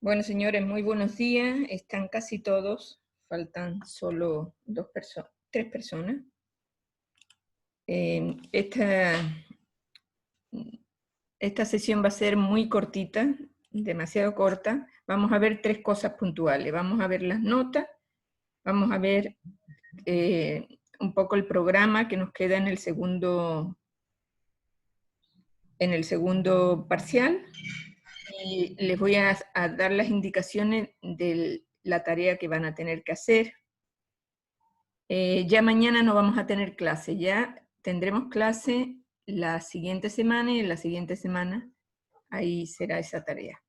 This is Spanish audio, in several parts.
Bueno, señores, muy buenos días. Están casi todos. Faltan solo tres personas. Esta sesión va a ser muy cortita, demasiado corta. Vamos a ver tres cosas puntuales. Vamos a ver las notas, vamos a ver un poco el programa que nos queda en el segundo parcial. Y les voy a dar las indicaciones de la tarea que van a tener que hacer. Ya mañana no vamos a tener clase, ya tendremos clase la siguiente semana y en la siguiente semana ahí será esa tarea.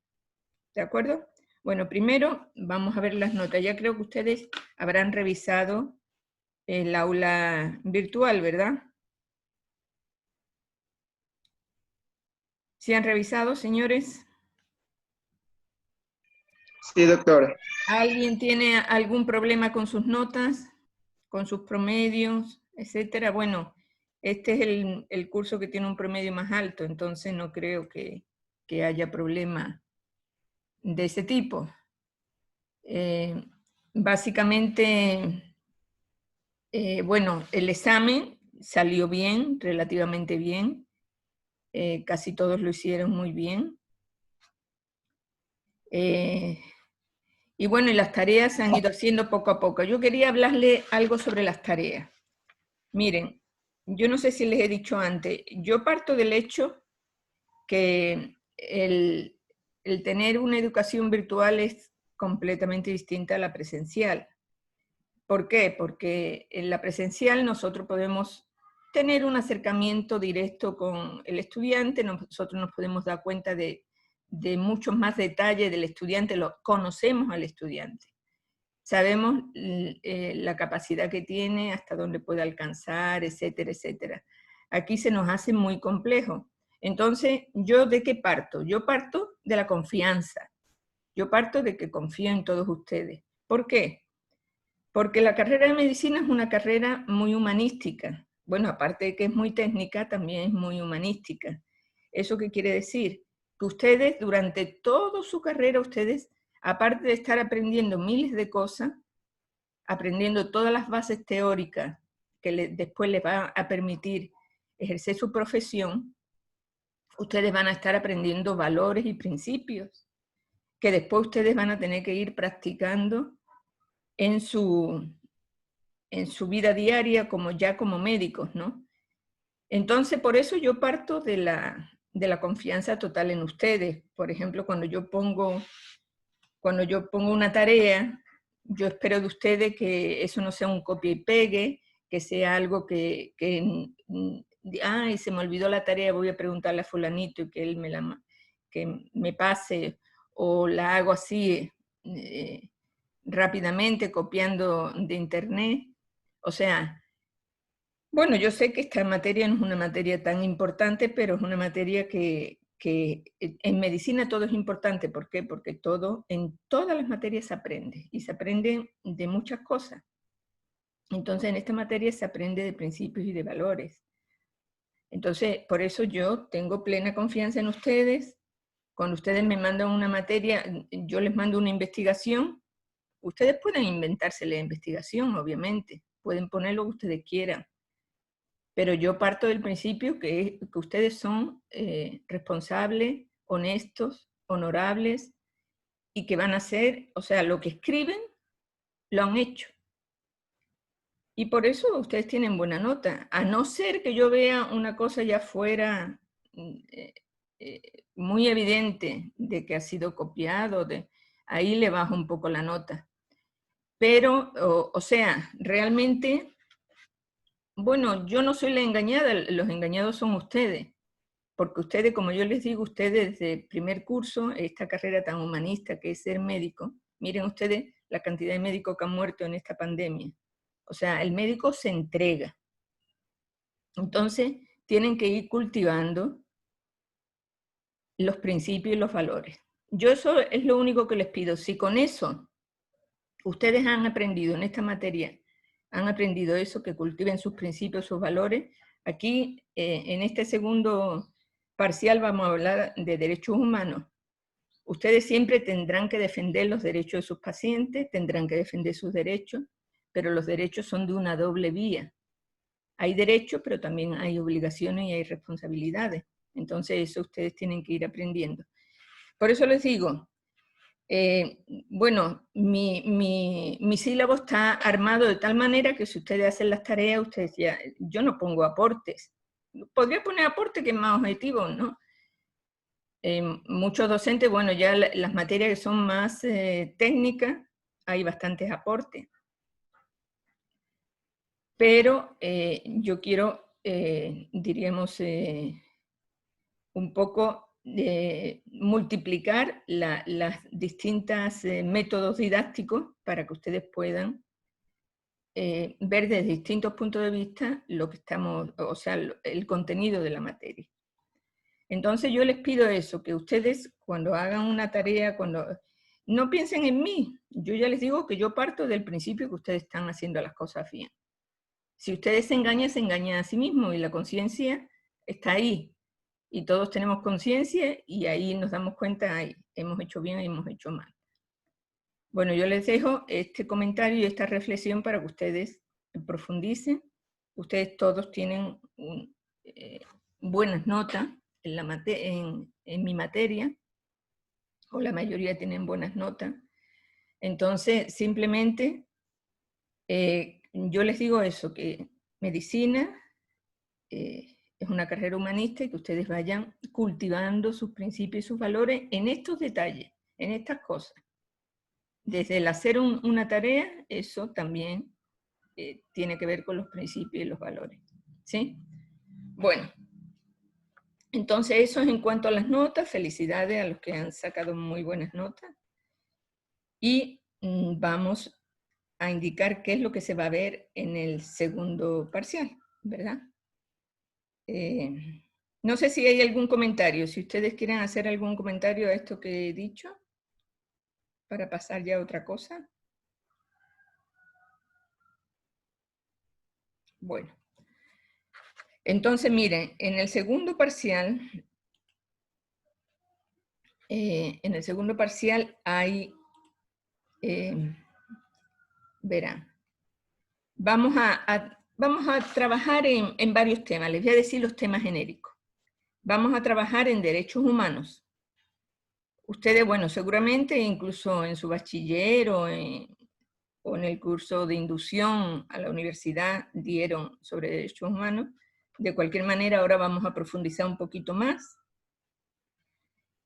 ¿De acuerdo? Bueno, primero vamos a ver las notas. Ya creo que ustedes habrán revisado el aula virtual, ¿verdad? ¿Sí han revisado, señores? Sí, doctor. ¿Alguien tiene algún problema con sus notas, con sus promedios, etcétera? Bueno, este es el curso que tiene un promedio más alto, entonces no creo que haya problema de ese tipo. Básicamente, bueno, el examen salió bien, relativamente bien. Casi todos lo hicieron muy bien. Y bueno, y las tareas se han ido haciendo poco a poco. Yo quería hablarle algo sobre las tareas. Miren, yo no sé si les he dicho antes, yo parto del hecho que el tener una educación virtual es completamente distinta a la presencial. ¿Por qué? Porque en la presencial nosotros podemos tener un acercamiento directo con el estudiante, nosotros nos podemos dar cuenta de muchos más detalles del estudiante, lo conocemos al estudiante. Sabemos la capacidad que tiene, hasta dónde puede alcanzar, etcétera, etcétera. Aquí se nos hace muy complejo. Entonces, ¿yo de qué parto? Yo parto de la confianza. Yo parto de que confío en todos ustedes. ¿Por qué? Porque la carrera de medicina es una carrera muy humanística. Bueno, aparte de que es muy técnica, también es muy humanística. ¿Eso qué quiere decir? Que ustedes, durante toda su carrera, ustedes, aparte de estar aprendiendo miles de cosas, aprendiendo todas las bases teóricas que después les va a permitir ejercer su profesión, ustedes van a estar aprendiendo valores y principios que después ustedes van a tener que ir practicando en su vida diaria como médicos, ¿no? Entonces, por eso yo parto de la confianza total en ustedes. Por ejemplo, cuando yo pongo una tarea, yo espero de ustedes que eso no sea un copia y pegue, que sea algo que ay, se me olvidó la tarea, voy a preguntarle a fulanito y que él que me pase, o la hago así rápidamente, copiando de internet. O sea, bueno, yo sé que esta materia no es una materia tan importante, pero es una materia que en medicina todo es importante. ¿Por qué? Porque en todas las materias se aprende, y se aprende de muchas cosas. Entonces, en esta materia se aprende de principios y de valores. Entonces, por eso yo tengo plena confianza en ustedes. Cuando ustedes me mandan una materia, yo les mando una investigación. Ustedes pueden inventarse la investigación, obviamente. Pueden poner lo que ustedes quieran. Pero yo parto del principio que ustedes son responsables, honestos, honorables, y que van a hacer, o sea, lo que escriben, lo han hecho. Y por eso ustedes tienen buena nota. A no ser que yo vea una cosa ya fuera muy evidente de que ha sido copiado, ahí le bajo un poco la nota. Pero, o sea, realmente, bueno, yo no soy la engañada, los engañados son ustedes. Porque ustedes, como yo les digo, ustedes desde el primer curso, esta carrera tan humanista que es ser médico, miren ustedes la cantidad de médicos que han muerto en esta pandemia. O sea, el médico se entrega. Entonces, tienen que ir cultivando los principios y los valores. Yo eso es lo único que les pido. Si con eso ustedes han aprendido en esta materia, han aprendido eso, que cultiven sus principios, sus valores, aquí en este segundo parcial vamos a hablar de derechos humanos. Ustedes siempre tendrán que defender los derechos de sus pacientes, tendrán que defender sus derechos, pero los derechos son de una doble vía. Hay derechos, pero también hay obligaciones y hay responsabilidades. Entonces eso ustedes tienen que ir aprendiendo. Por eso les digo, bueno, mi sílabo está armado de tal manera que si ustedes hacen las tareas, ustedes ya, yo no pongo aportes. Podría poner aporte que es más objetivo, ¿no? Muchos docentes, bueno, ya las materias que son más técnicas, hay bastantes aportes. Pero yo quiero, diríamos, un poco multiplicar las distintas métodos didácticos para que ustedes puedan ver desde distintos puntos de vista lo que estamos, o sea, el contenido de la materia. Entonces yo les pido eso, que ustedes cuando hagan una tarea, no piensen en mí, yo ya les digo que yo parto del principio que ustedes están haciendo las cosas bien. Si ustedes se engañan a sí mismos y la conciencia está ahí. Y todos tenemos conciencia y ahí nos damos cuenta, hemos hecho bien, hemos hecho mal. Bueno, yo les dejo este comentario y esta reflexión para que ustedes profundicen. Ustedes todos tienen buenas notas en mi materia, o la mayoría tienen buenas notas. Entonces, simplemente, yo les digo eso, que medicina es una carrera humanista y que ustedes vayan cultivando sus principios y sus valores en estos detalles, en estas cosas. Desde el hacer una tarea, eso también tiene que ver con los principios y los valores. ¿Sí? Bueno, entonces eso es en cuanto a las notas. Felicidades a los que han sacado muy buenas notas. Y vamos a indicar qué es lo que se va a ver en el segundo parcial, ¿verdad? No sé si hay algún comentario, si ustedes quieren hacer algún comentario a esto que he dicho, para pasar ya a otra cosa. Bueno, entonces miren, en el segundo parcial hay, verán, vamos a trabajar en varios temas, les voy a decir los temas genéricos. Vamos a trabajar en derechos humanos. Ustedes, bueno, seguramente incluso en su bachiller o en el curso de inducción a la universidad dieron sobre derechos humanos. De cualquier manera, ahora vamos a profundizar un poquito más.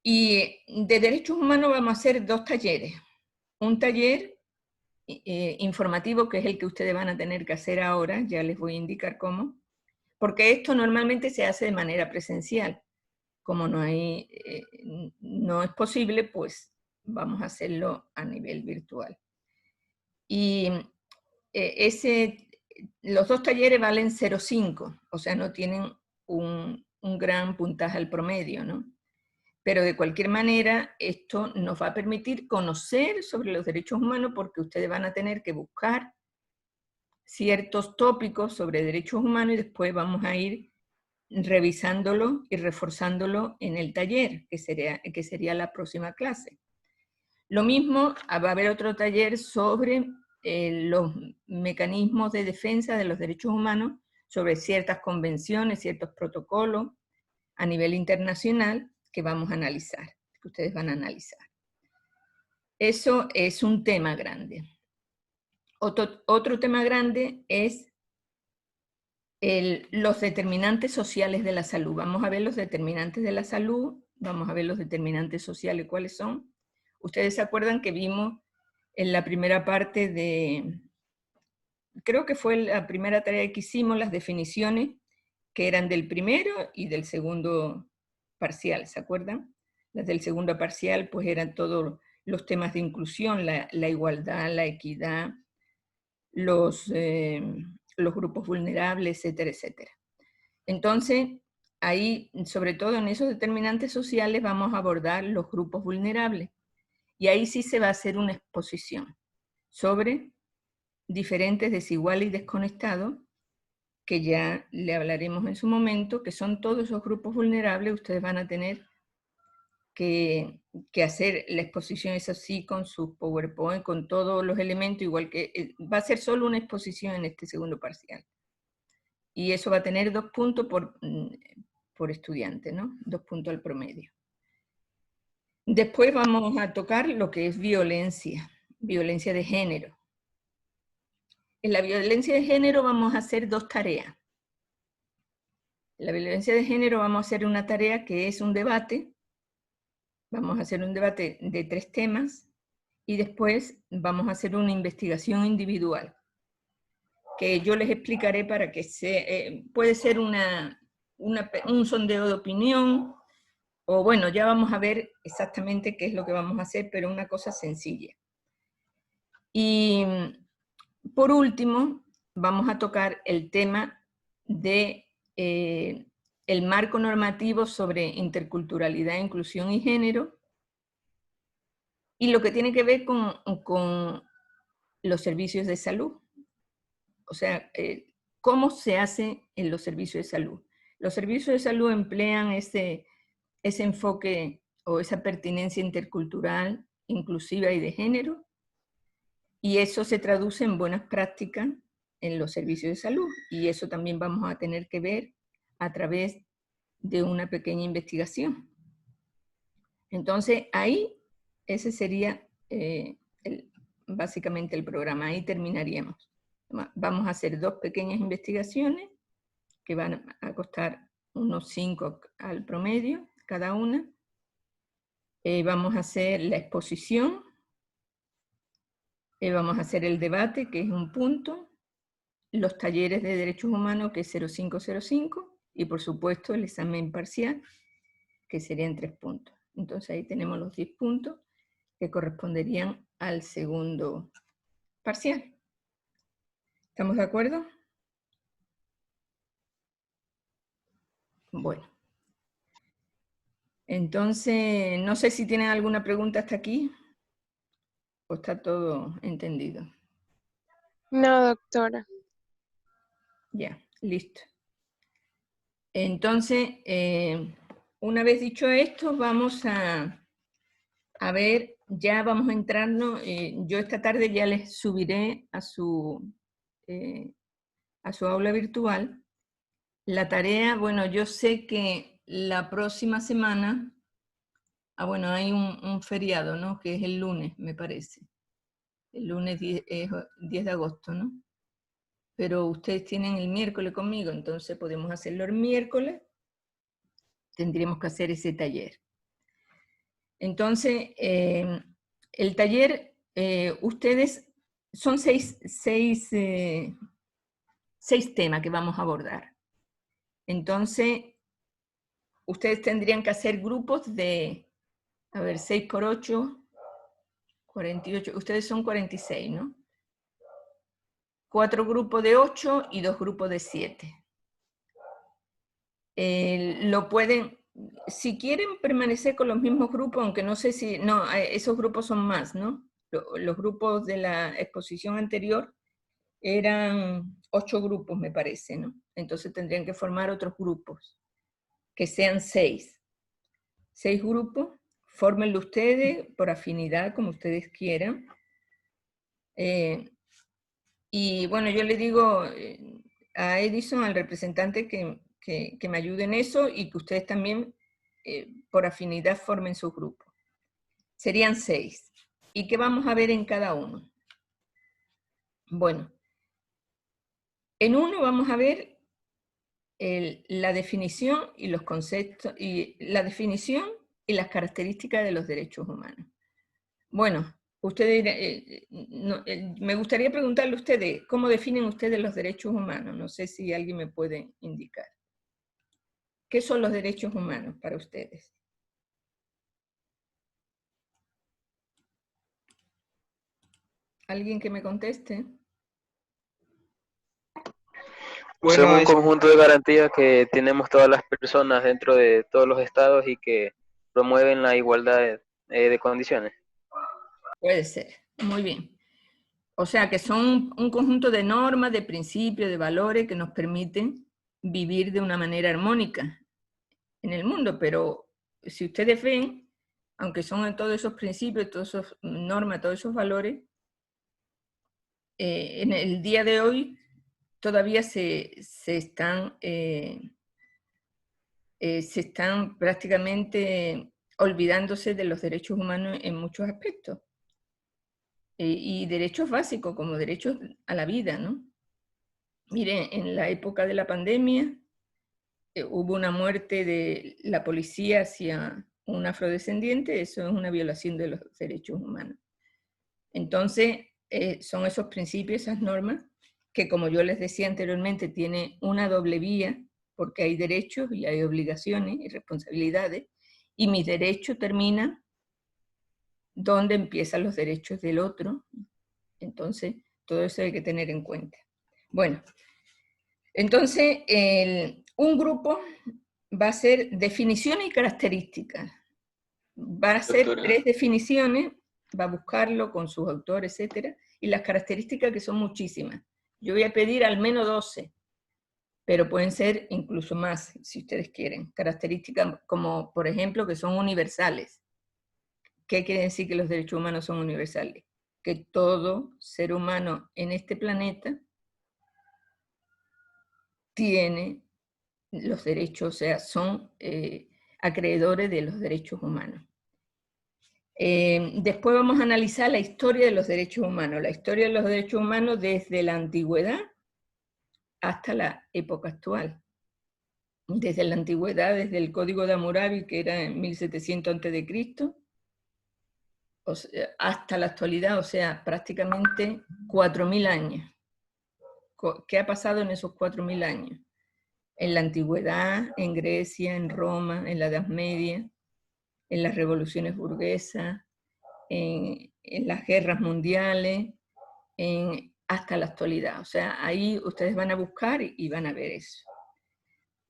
Y de derechos humanos vamos a hacer dos talleres. Un taller informativo, que es el que ustedes van a tener que hacer ahora, ya les voy a indicar cómo, porque esto normalmente se hace de manera presencial. Como no es posible, pues vamos a hacerlo a nivel virtual. Y los dos talleres valen 0,5, o sea, no tienen un gran puntaje al promedio, ¿no? Pero de cualquier manera, esto nos va a permitir conocer sobre los derechos humanos porque ustedes van a tener que buscar ciertos tópicos sobre derechos humanos y después vamos a ir revisándolo y reforzándolo en el taller, que sería la próxima clase. Lo mismo, va a haber otro taller sobre los mecanismos de defensa de los derechos humanos, sobre ciertas convenciones, ciertos protocolos a nivel internacional que vamos a analizar, que ustedes van a analizar. Eso es un tema grande. Otro tema grande es los determinantes sociales de la salud. Vamos a ver los determinantes de la salud, vamos a ver los determinantes sociales, ¿cuáles son? Ustedes se acuerdan que vimos en la primera parte creo que fue la primera tarea que hicimos, las definiciones que eran del primero y del segundo parcial, ¿se acuerdan? Las del segundo parcial pues eran todos los temas de inclusión, la igualdad, la equidad, los grupos vulnerables, etcétera, etcétera. Entonces, ahí, sobre todo en esos determinantes sociales, vamos a abordar los grupos vulnerables. Y ahí sí se va a hacer una exposición sobre diferentes, desiguales y desconectados, que ya le hablaremos en su momento, que son todos esos grupos vulnerables. Ustedes van a tener que hacer la exposición, es así, con su PowerPoint, con todos los elementos, igual que va a ser solo una exposición en este segundo parcial. Y eso va a tener 2 puntos por estudiante, ¿no? 2 puntos al promedio. Después vamos a tocar lo que es violencia de género. En la violencia de género vamos a hacer 2 tareas. En la violencia de género vamos a hacer una tarea que es un debate. Vamos a hacer un debate de 3 temas y después vamos a hacer una investigación individual, que yo les explicaré para que puede ser un sondeo de opinión, o bueno, ya vamos a ver exactamente qué es lo que vamos a hacer, pero una cosa sencilla. Y por último, vamos a tocar el tema de el marco normativo sobre interculturalidad, inclusión y género, y lo que tiene que ver con los servicios de salud. O sea, ¿cómo se hace en los servicios de salud? Los servicios de salud emplean ese enfoque o esa pertinencia intercultural, inclusiva y de género, y eso se traduce en buenas prácticas en los servicios de salud, y eso también vamos a tener que ver a través de una pequeña investigación. Entonces, ahí, ese sería básicamente el programa, ahí terminaríamos. Vamos a hacer 2 pequeñas investigaciones que van a costar unos 5 al promedio cada una. Vamos a hacer la exposición, vamos a hacer el debate, que es un punto, los talleres de derechos humanos, que es 0505, y por supuesto el examen parcial, que serían 3 puntos. Entonces ahí tenemos los 10 puntos que corresponderían al segundo parcial. ¿Estamos de acuerdo? Bueno. Entonces, no sé si tienen alguna pregunta hasta aquí, o está todo entendido. No, doctora. Ya, listo. Entonces, una vez dicho esto, vamos a ver, ya vamos a entrarnos, yo esta tarde ya les subiré a su aula virtual la tarea. Bueno, yo sé que la próxima semana, bueno, hay un feriado, ¿no? Que es el lunes, me parece. El lunes 10 de agosto, ¿no? Pero ustedes tienen el miércoles conmigo, entonces podemos hacerlo el miércoles. Tendríamos que hacer ese taller. Entonces, el taller, ustedes, son 6 temas que vamos a abordar. Entonces, ustedes tendrían que hacer grupos de, 6 por 8, 48, ustedes son 46, ¿no? 4 grupos de 8 y 2 grupos de 7. Lo pueden, si quieren permanecer con los mismos grupos, aunque no sé si, no, esos grupos son más, ¿no? Los grupos de la exposición anterior eran 8 grupos, me parece, ¿no? Entonces tendrían que formar otros grupos, que sean 6. 6 grupos, fórmenlo ustedes por afinidad, como ustedes quieran. Y bueno, yo le digo a Edison, al representante, que me ayude en eso y que ustedes también, por afinidad, formen su grupo. Serían 6. ¿Y qué vamos a ver en cada uno? Bueno, en uno vamos a ver la definición y los conceptos, y la definición y las características de los derechos humanos. Bueno, ustedes, me gustaría preguntarle a ustedes, ¿cómo definen ustedes los derechos humanos? No sé si alguien me puede indicar. ¿Qué son los derechos humanos para ustedes? ¿Alguien que me conteste? Bueno, son un conjunto de garantías que tenemos todas las personas dentro de todos los estados y que promueven la igualdad de condiciones. Puede ser, muy bien. O sea que son un conjunto de normas, de principios, de valores que nos permiten vivir de una manera armónica en el mundo, pero si ustedes ven, aunque son todos esos principios, todas esas normas, todos esos valores, en el día de hoy todavía se están prácticamente olvidándose de los derechos humanos en muchos aspectos. Y derechos básicos, como derechos a la vida, ¿no? Miren, en la época de la pandemia hubo una muerte de la policía hacia un afrodescendiente, eso es una violación de los derechos humanos. Entonces, son esos principios, esas normas, que como yo les decía anteriormente, tiene una doble vía, porque hay derechos y hay obligaciones y responsabilidades, y mi derecho termina donde empiezan los derechos del otro. Entonces, todo eso hay que tener en cuenta. Bueno, entonces, un grupo va a ser definiciones y características. Va a ser 3 definiciones, va a buscarlo con sus autores, etcétera, y las características que son muchísimas. Yo voy a pedir al menos 12, pero pueden ser incluso más, si ustedes quieren. Características como, por ejemplo, que son universales. ¿Qué quiere decir que los derechos humanos son universales? Que todo ser humano en este planeta tiene los derechos, o sea, son acreedores de los derechos humanos. Después vamos a analizar la historia de los derechos humanos. La historia de los derechos humanos desde la antigüedad hasta la época actual. Desde la antigüedad, desde el Código de Hammurabi, que era en 1700 a.C., hasta la actualidad, o sea, prácticamente 4.000 años. ¿Qué ha pasado en esos 4.000 años? En la antigüedad, en Grecia, en Roma, en la Edad Media, en las revoluciones burguesas, en las guerras mundiales, hasta la actualidad. O sea, ahí ustedes van a buscar y van a ver eso.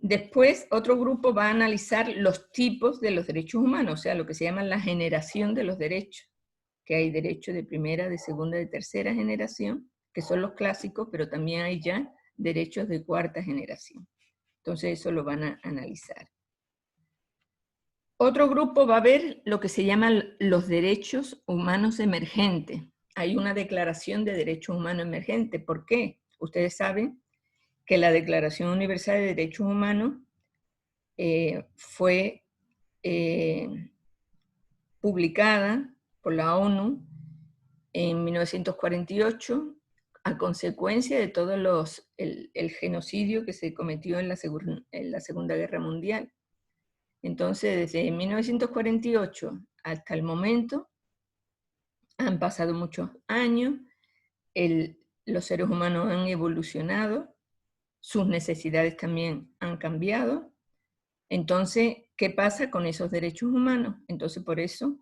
Después, otro grupo va a analizar los tipos de los derechos humanos, o sea, lo que se llama la generación de los derechos, que hay derechos de primera, de segunda, de tercera generación, que son los clásicos, pero también hay ya derechos de cuarta generación. Entonces eso lo van a analizar. Otro grupo va a ver lo que se llaman los derechos humanos emergentes. Hay una declaración de derechos humanos emergentes. ¿Por qué? Ustedes saben que la Declaración Universal de Derechos Humanos fue publicada por la ONU en 1948 a consecuencia de todo el genocidio que se cometió en la Segunda Guerra Mundial. Entonces, desde 1948 hasta el momento, han pasado muchos años, los seres humanos han evolucionado, sus necesidades también han cambiado. Entonces, ¿qué pasa con esos derechos humanos? Entonces, por eso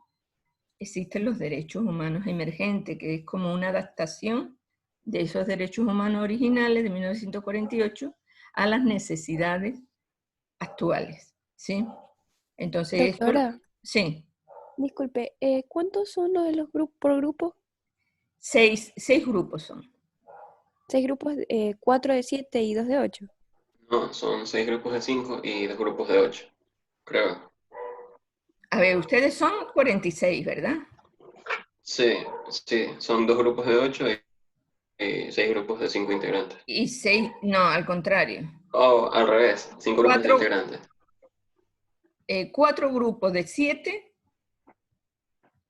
existen los derechos humanos emergentes, que es como una adaptación de esos derechos humanos originales de 1948 a las necesidades actuales, ¿sí? Entonces, doctora, sí. Disculpe, ¿cuántos son los de los grupos por grupo? 6 grupos son. 6 grupos, 4 de 7 y 2 de 8. No, son 6 grupos de 5 y 2 grupos de 8, creo. A ver, ustedes son 46, ¿verdad? Sí, son 2 grupos de 8 y 6 grupos de 5 integrantes. Y 6, no, al contrario. Oh, al revés, 5 grupos de integrantes. 4 grupos de 7.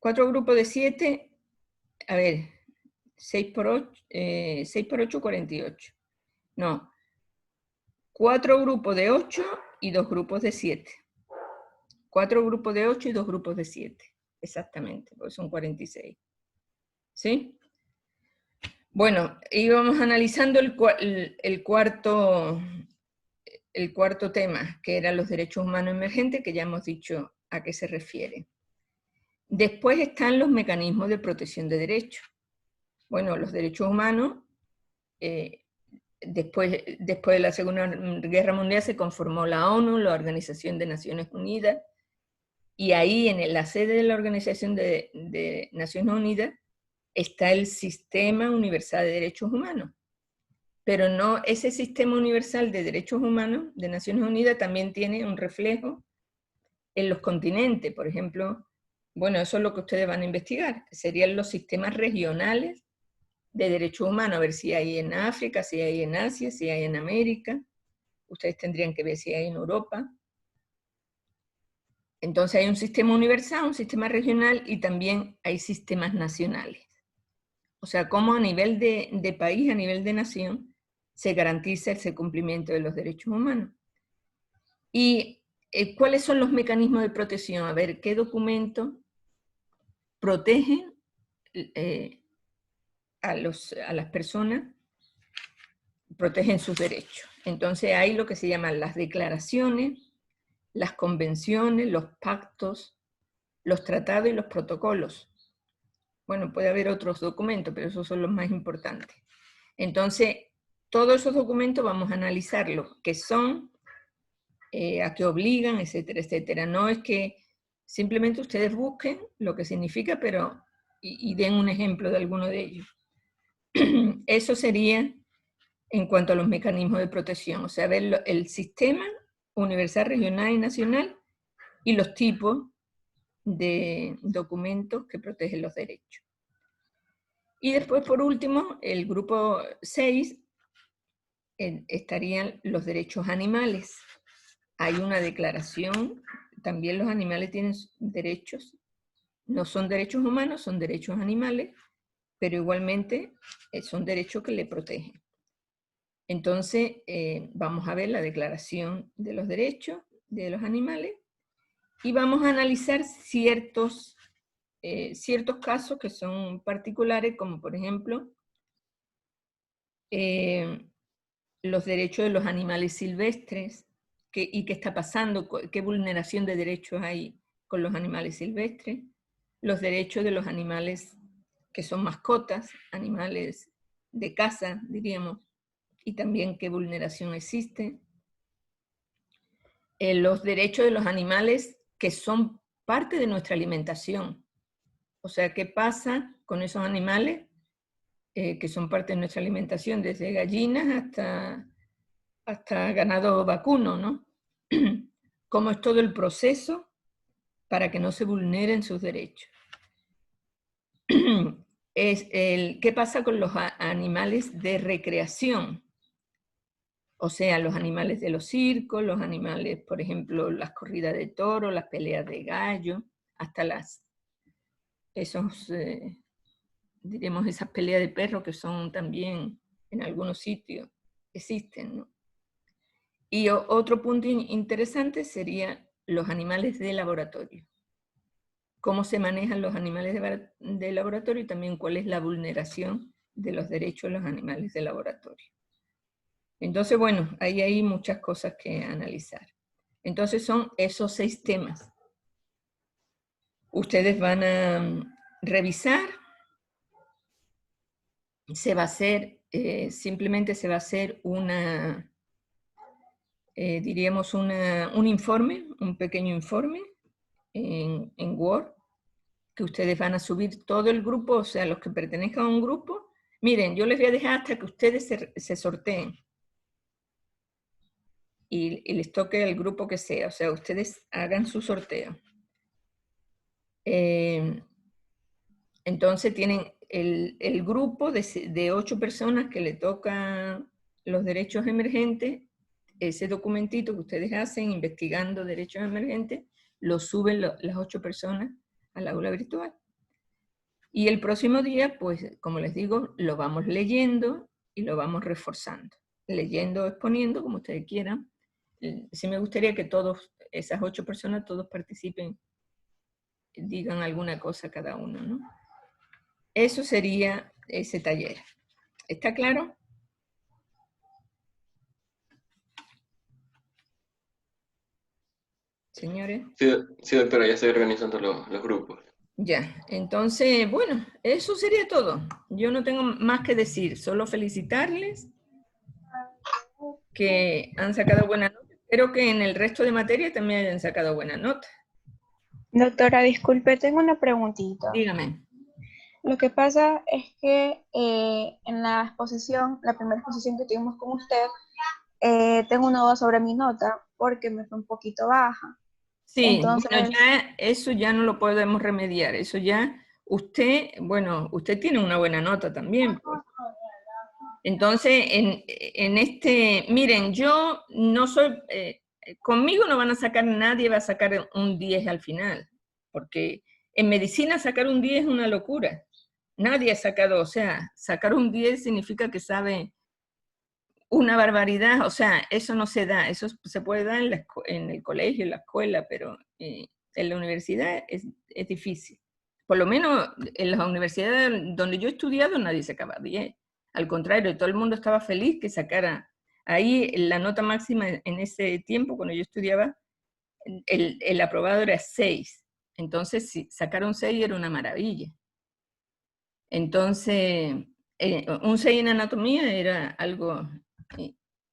4 grupos de 7, a ver, 6 por 8, 48. No, 4 grupos de 8 y 2 grupos de 7. 4 grupos de 8 y 2 grupos de 7, exactamente, porque son 46. ¿Sí? Bueno, íbamos analizando el cuarto tema, que eran los derechos humanos emergentes, que ya hemos dicho a qué se refiere. Después están los mecanismos de protección de derechos. Bueno, los derechos humanos, después de la Segunda Guerra Mundial se conformó la ONU, la Organización de Naciones Unidas, y ahí en la sede de la Organización de Naciones Unidas está el Sistema Universal de Derechos Humanos. Pero no, ese Sistema Universal de Derechos Humanos de Naciones Unidas también tiene un reflejo en los continentes. Por ejemplo, Bueno, eso es lo que ustedes van a investigar. Serían los sistemas regionales de derechos humanos, a ver si hay en África, si hay en Asia, si hay en América. Ustedes tendrían que ver si hay en Europa. Entonces hay un sistema universal, un sistema regional y también hay sistemas nacionales. O sea, cómo a nivel de país, a nivel de nación, se garantiza ese cumplimiento de los derechos humanos. ¿Y cuáles son los mecanismos de protección? A ver, ¿qué documentos protegen a las personas, protegen sus derechos? Entonces hay lo que se llaman las declaraciones, las convenciones, los pactos, los tratados y los protocolos. Bueno, puede haber otros documentos, pero esos son los más importantes. Entonces, todos esos documentos vamos a analizarlos, qué son, a qué obligan, etcétera, etcétera. No es que simplemente ustedes busquen lo que significa, pero y den un ejemplo de alguno de ellos. Eso sería en cuanto a los mecanismos de protección, o sea, ver el sistema universal, regional y nacional y los tipos de documentos que protegen los derechos. Y después, por último, el grupo 6 estarían los derechos animales. Hay una declaración, también los animales tienen derechos, no son derechos humanos, son derechos animales, pero igualmente son derechos que le protegen. Entonces, vamos a ver la declaración de los derechos de los animales y vamos a analizar ciertos casos que son particulares, como por ejemplo, los derechos de los animales silvestres, y qué está pasando, qué vulneración de derechos hay con los animales silvestres, los derechos de los animales que son mascotas, animales de caza, diríamos, y también qué vulneración existe, los derechos de los animales que son parte de nuestra alimentación, o sea, qué pasa con esos animales que son parte de nuestra alimentación, desde gallinas hasta ganado vacuno, ¿no? Cómo es todo el proceso para que no se vulneren sus derechos. ¿Qué pasa con los animales de recreación? O sea, los animales de los circos, los animales, por ejemplo, las corridas de toro, las peleas de gallo, hasta diremos, esas peleas de perros que son también en algunos sitios, existen, ¿no? Y otro punto interesante sería los animales de laboratorio. Cómo se manejan los animales de laboratorio y también cuál es la vulneración de los derechos de los animales de laboratorio. Entonces, bueno, ahí hay muchas cosas que analizar. Entonces son esos 6 temas. Ustedes van a revisar. Se va a hacer, simplemente se va a hacer diríamos un informe, un pequeño informe en Word, que ustedes van a subir todo el grupo, o sea, los que pertenezcan a un grupo. Miren, yo les voy a dejar hasta que ustedes se sorteen y les toque el grupo que sea, o sea, ustedes hagan su sorteo. Entonces tienen el grupo de 8 personas que le tocan los derechos emergentes. Ese documentito que ustedes hacen investigando derechos emergentes, lo suben las 8 personas al aula virtual. Y el próximo día, pues, como les digo, lo vamos leyendo y lo vamos reforzando. Leyendo o exponiendo, como ustedes quieran. Sí me gustaría que esas 8 personas, todos participen, digan alguna cosa cada uno, ¿no? Eso sería ese taller. ¿Está claro? Señores. Sí, doctora, ya estoy organizando los grupos. Ya, entonces, bueno, eso sería todo. Yo no tengo más que decir, solo felicitarles que han sacado buenas notas. Espero que en el resto de materias también hayan sacado buenas notas. Doctora, disculpe, tengo una preguntita. Dígame. Lo que pasa es que en la exposición, la primera exposición que tuvimos con usted, tengo una duda sobre mi nota porque me fue un poquito baja. Sí, Entonces, bueno, ya eso ya no lo podemos remediar. Eso ya, usted, bueno, usted tiene una buena nota también, pues. Entonces, miren, yo no soy, conmigo no van a sacar, nadie va a sacar un 10 al final, porque en medicina sacar un 10 es una locura. Nadie ha sacado, o sea, sacar un 10 significa que sabe una barbaridad, o sea, eso no se da, eso se puede dar en el colegio, en la escuela, pero en la universidad es difícil. Por lo menos en las universidades donde yo he estudiado nadie sacaba 10. Al contrario, todo el mundo estaba feliz que sacara. Ahí la nota máxima en ese tiempo, cuando yo estudiaba, el aprobado era 6. Entonces, si sacaron 6 era una maravilla. Entonces, un 6 en anatomía era algo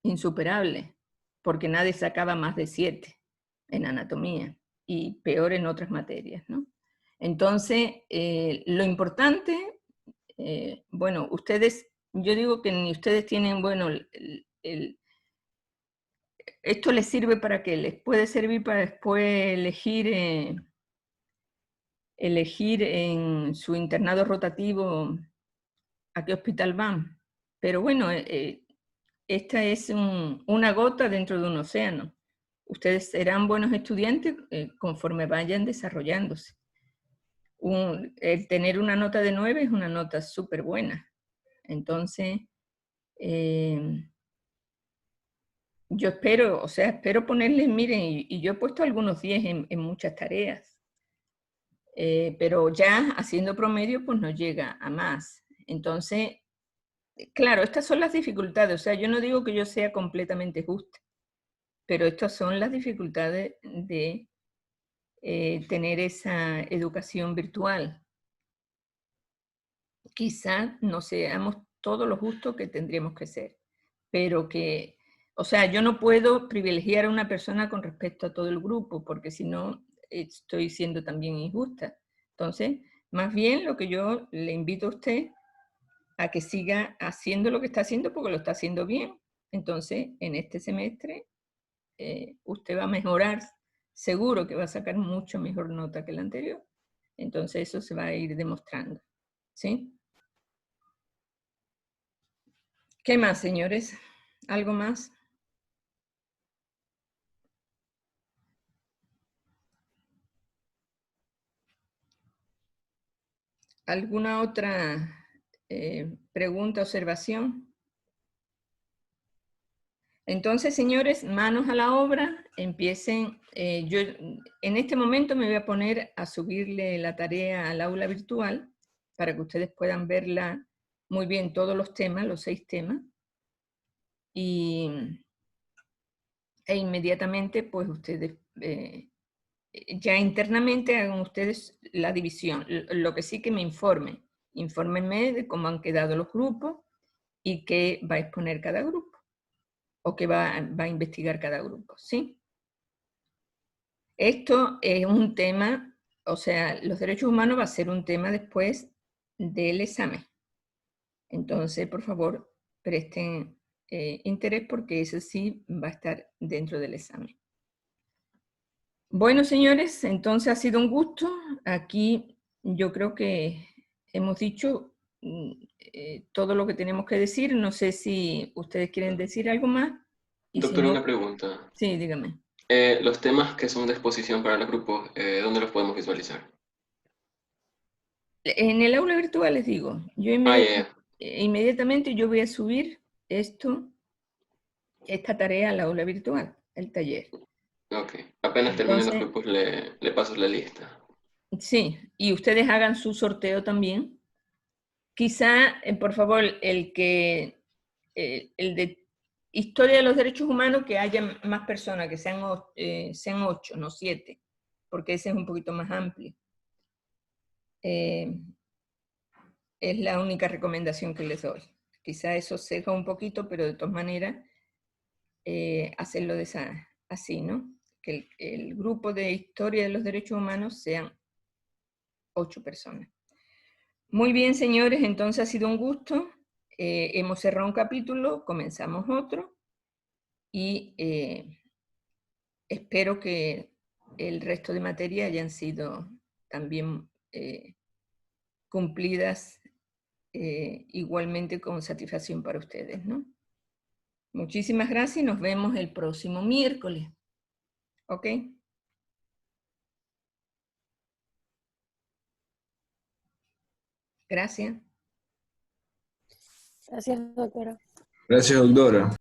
insuperable, porque nadie sacaba más de 7 en anatomía, y peor en otras materias, ¿no? Entonces, lo importante, bueno, ustedes, yo digo que ni ustedes tienen, bueno, esto les sirve para que les puede servir para después elegir en su internado rotativo a qué hospital van. Pero bueno, esta es una gota dentro de un océano. Ustedes serán buenos estudiantes conforme vayan desarrollándose. El tener una nota de 9 es una nota súper buena. Entonces, yo espero, o sea, espero ponerles, miren, y yo he puesto algunos 10 en muchas tareas, pero ya haciendo promedio, pues no llega a más. Entonces, claro, estas son las dificultades, o sea, yo no digo que yo sea completamente justa, pero estas son las dificultades de tener esa educación virtual. Quizá no seamos todos lo justos que tendríamos que ser, pero que, o sea, yo no puedo privilegiar a una persona con respecto a todo el grupo, porque si no, estoy siendo también injusta. Entonces, más bien lo que yo le invito a usted a que siga haciendo lo que está haciendo, porque lo está haciendo bien. Entonces, en este semestre, usted va a mejorar, seguro que va a sacar mucho mejor nota que la anterior. Entonces, eso se va a ir demostrando. ¿Sí? ¿Qué más, señores? ¿Algo más? ¿Alguna otra pregunta, observación? Entonces, señores, manos a la obra, empiecen. Yo en este momento me voy a poner a subirle la tarea al aula virtual para que ustedes puedan verla muy bien, todos los temas, los 6 temas. E inmediatamente, pues ustedes ya internamente hagan ustedes la división. Lo que sí que me informen. Infórmenme de cómo han quedado los grupos y qué va a exponer cada grupo o qué va a investigar cada grupo, ¿sí? Esto es un tema, o sea, los derechos humanos va a ser un tema después del examen. Entonces, por favor, presten interés porque eso sí va a estar dentro del examen. Bueno, señores, entonces ha sido un gusto. Aquí yo creo que hemos dicho todo lo que tenemos que decir. No sé si ustedes quieren decir algo más. Y si Doctora, no, una pregunta. sí, dígame. Los temas que son de exposición para los grupos, ¿dónde los podemos visualizar? En el aula virtual les digo, yo inmediatamente yo voy a subir esta tarea al aula virtual, el taller. Ok, apenas terminen los Entonces, grupos le paso la lista. sí, y ustedes hagan su sorteo también. Quizá, por favor, el de Historia de los Derechos Humanos, que haya más personas, que sean 8, no 7, porque ese es un poquito más amplio. Es la única recomendación que les doy. Quizá eso ceja un poquito, pero de todas maneras, hacerlo así, ¿no? Que el grupo de Historia de los Derechos Humanos sean 8 personas. Muy bien, señores, entonces ha sido un gusto. Hemos cerrado un capítulo, comenzamos otro y espero que el resto de materias hayan sido también cumplidas igualmente con satisfacción para ustedes, ¿no? Muchísimas gracias y nos vemos el próximo miércoles. ¿Ok? Gracias. Gracias, doctora. Gracias, doctora.